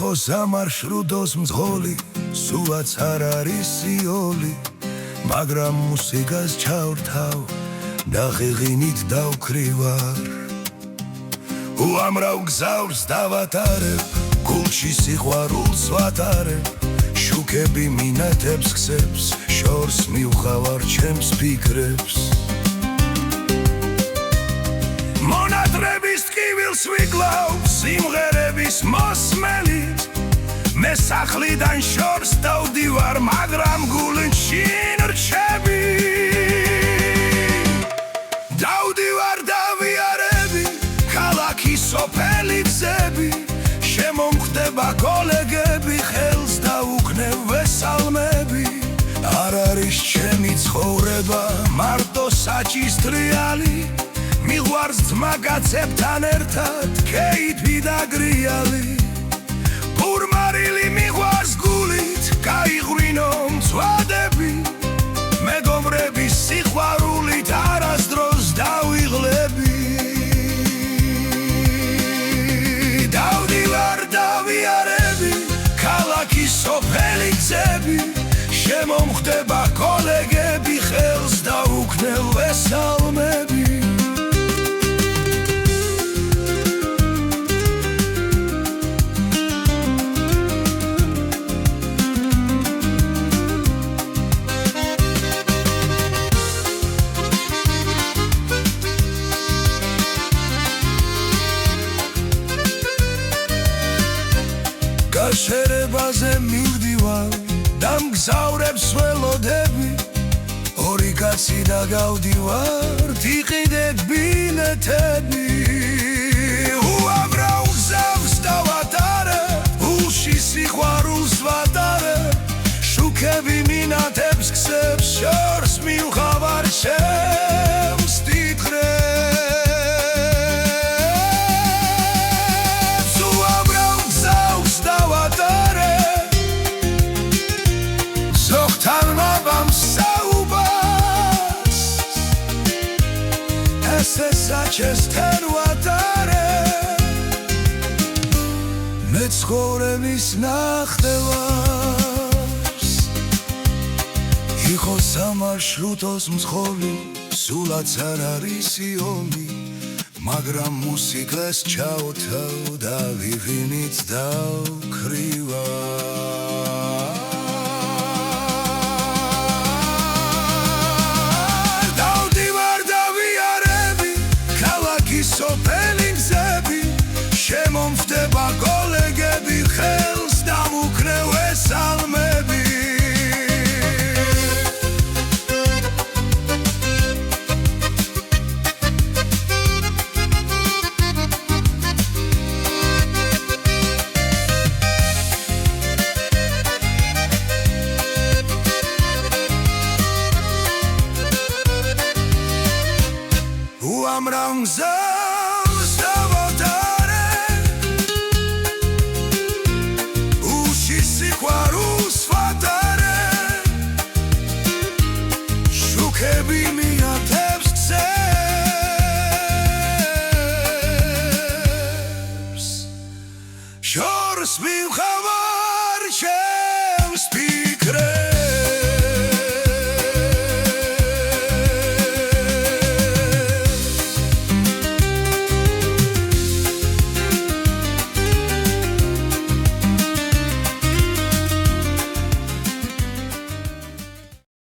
იყოს ამარშრუტოს მძღოლი, სულაც არ არის იოლი, მაგრამ მუსიკას ჩავრთავ და ღიღინით დავქრივარ. უამრავ გზავრს დავატარებ, გულში სიყვარულს ვატარებ, შუქები მინათებს ქსებს, შორს მივხავარ ჩემს ფიქრებს. მონატრების ტკივილს ვიკლავ, სიმღერების მოსმენით, მე სახლიდან შორს დავდივარ, მაგრამ გულში რჩები. დავდივარ დავიარები, ქალაქის სოფელი გზები, შემომხვდება კოლეგები, ხელს დაუქნევ ვესალმები. არ არის ჩემი ცხოვრება მარტო საჭის ტრიალი, მიყვარს ძმა კაცებთან ერთად კეითი და გრიალი. ფურმარილი მიყვარს გულით, გაიღვინო მწვადები, მეგობრების სიყვარულით არასდროს დავიღლები. დავდივარ დავიარები, ქალაქის სოფელი გზები, შემომხვდება კოლეგები, ხელს დაუქნევ ვესალმები. გაშერებაზე მივდივარ და მგზავრებს ველოდები, ორი კაცი და გავდივართ იყიდეთ ბილეთები. უამრავ გზავს დავატარებ, გულში სიყვარულს ვატარებ, შუქები მინათებს ქსებს, შორს მივხავარ ჩემს თითხრებს. საჩესთან ვატარებ, მე ცხოვრების ნახტევარს, იყოს ამარშრუტოს მძღოლი, სულაც არ არის იოლი, მაგრამ მუსიკას ჩავთავ და ღიღინით დავქრივარ.